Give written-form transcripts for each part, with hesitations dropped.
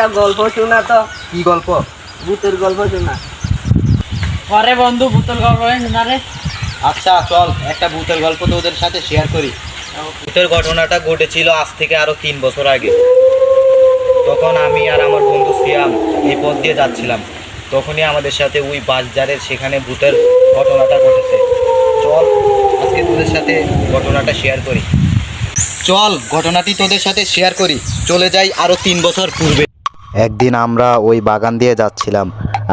একটা গল্প শোনা তো। কি গল্প? ভূতের গল্প শোনা। পরে বন্ধু ভূতের গল্প শোনা রে। আচ্ছা চল, একটা ভূতের গল্প তো ওদের সাথে শেয়ার করি। ভূতের ঘটনাটা ঘটেছিল আজ থেকে আরো 3 বছর আগে। তখন আমি আর আমার বন্ধু সিয়াম এই পথ দিয়ে যাচ্ছিলাম। তখনই আমাদের সাথে ওই বাজারের সেখানে ভূতের ঘটনাটা ঘটেছে। চল আজকে তোদের সাথে ঘটনাটা শেয়ার করি। চল ঘটনাটি তোদের সাথে শেয়ার করি। চলে যাই আরো 3 বছর পূর্বে। একদিন আমরা ওই বাগান দিয়ে যাচ্ছিলাম,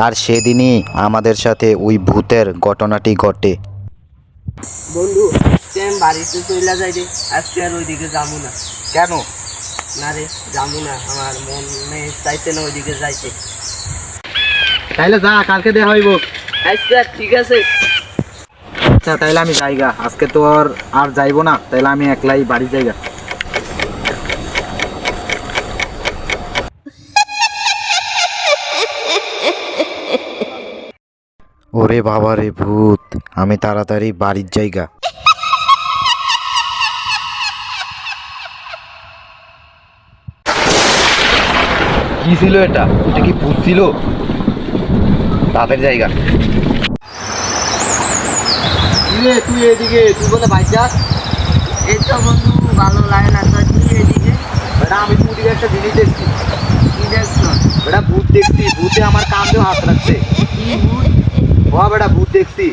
আর সেদিনই আমাদের সাথে ওই ভূতের ঘটনাটি ঘটে। বন্ধু আমি বাড়িতে চলে যাই রে, আজকে আর ওইদিকে যাবো না। কেন? না রে, যাবো না, আমার মনে চাইছে না ওইদিকে যাইতে। তাইলে যা, কালকে দেখা হইব। আচ্ছা ঠিক আছে। আচ্ছা তাইলে আমি যাইগা, আজকে তো আর যাইবো না, তাইলে আমি একলাই বাড়ি যাইগা। ওরে বাবা রে ভূত, আমি তাড়াতাড়ি বাড়ির জায়গা। কি ছিল এটা? এটা কি ভূত ছিল? তাদের জায়গা। তুই এদিকে, তুই বলে বাইক যাস? এই তো বন্ধু ভালো লাগে না তো, তুই এদিকে। বেটা আমি তো ওদিকে একটা জিনিস দেখছি। কি দেখছো? বেটা ভূত দেখছি, ভূতে আমার কাঁধেও হাত রাখছে। কি ভূত? ও বেটা ভূত দেখছি।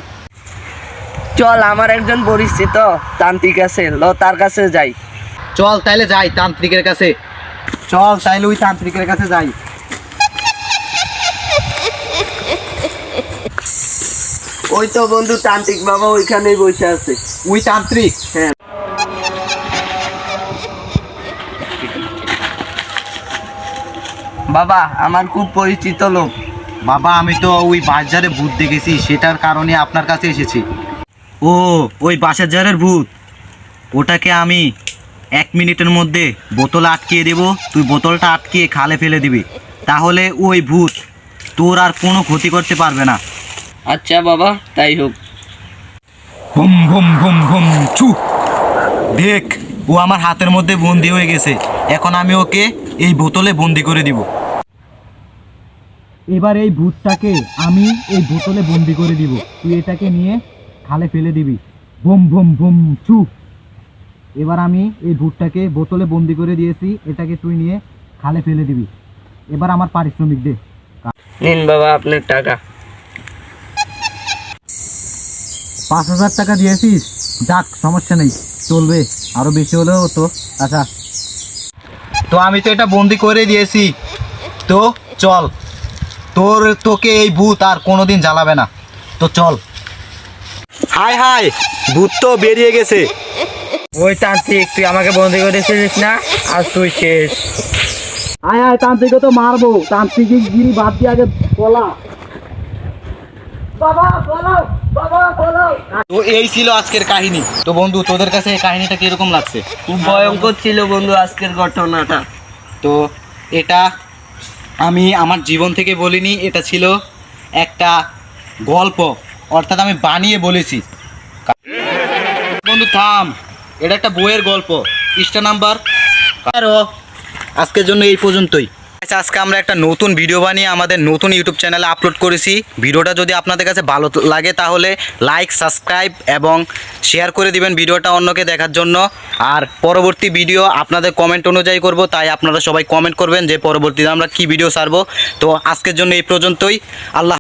চল, আমার একজন পরিচিত তান্ত্রিক আছে, লো তার কাছে যাই। চল তাইলে যাই তান্ত্রিকের কাছে। চল তাইলে ওই তান্ত্রিকের কাছে যাই। ওই তো বন্ধু তান্ত্রিক বাবা ওইখানেই বসে আছে। ওই তান্ত্রিক? হ্যাঁ। বাবা আমার খুব পরিচিত লোক। বাবা আমি তো ওই বাজারে ভূত দেখেছি, সেটার কারণে আপনার কাছে এসেছি। ও ওই বাজারের ভূত, ওটাকে আমি 1 মিনিটের মধ্যে বোতলে আটকিয়ে দেব। তুই বোতলটা আটকিয়ে খালে ফেলে দিবি, তাহলে ওই ভূত তোর আর কোনো ক্ষতি করতে পারবে না। আচ্ছা বাবা, তাই হোক। হুম হুম হুম হুম চু। দেখ, ও আমার হাতের মধ্যে বন্দি হয়ে গেছে। এখন আমি ওকে এই বোতলে বন্দি করে দিব। এবার এই ভূতটাকে আমি এই বোতলে বন্দি করে দিব। তুই এটাকে নিয়ে খালে ফেলে দিবি। বুম বুম বুম চু। এবার আমি এই ভূতটাকে বোতলে বন্দি করে দিয়েছি, এটাকে তুই নিয়ে খালে ফেলে দিবি। এবার আমার পারিশ্রমিক দে। নিন বাবা আপনার টাকা। 5000 টাকা দিয়েছিস? যাক, সমস্যা নেই, চলবে। আরো বেশি হলেও তো। আচ্ছা তো আমি তো এটা বন্দি করে দিয়েছি, তো চল, তোকে এই ভূত আর কোনোদিন জ্বালাবে না। তো চল। হাই হাই, ভূত তো বেরিয়ে গেছে। ওই তান্ত্রিক, তুই আমাকে বন্দি করেছিস না, আজ তুই শেষ। হাই হাই, তান্ত্রিকও তো মারবো। তান্ত্রিক গিরি বাদ দিয়ে আগে বলা। বাবা বলো, বাবা বলো। তো এই ছিল আজকের কাহিনী। তো বন্ধু, তোদের কাছে এই কাহিনীটা কিরকম লাগছে? খুব ভয়ঙ্কর ছিল বন্ধু আজকের ঘটনাটা। তো এটা আমি আমার জীবন থেকে বলিনি, এটা ছিল একটা গল্প, অর্থাৎ আমি বানিয়ে বলেছি। বন্ধু থাম, এটা একটা বইয়ের গল্প, পৃষ্ঠা নাম্বার 12। আজকের জন্য এই পর্যন্তই। আজকে আমরা একটা নতুন ভিডিও বানিয়ে আমাদের নতুন ইউটিউব চ্যানেলে আপলোড করেছি। ভিডিওটা যদি আপনাদের কাছে ভালো লাগে তাহলে লাইক, সাবস্ক্রাইব এবং শেয়ার করে দিবেন ভিডিওটা অন্যকে দেখার জন্য। আর পরবর্তী ভিডিও আপনাদের কমেন্ট অনুযায়ী করব, তাই আপনারা সবাই কমেন্ট করবেন যে পরবর্তীতে আমরা কি ভিডিও ছাড়বো। তো আজকের জন্য এই পর্যন্তই। আল্লাহ।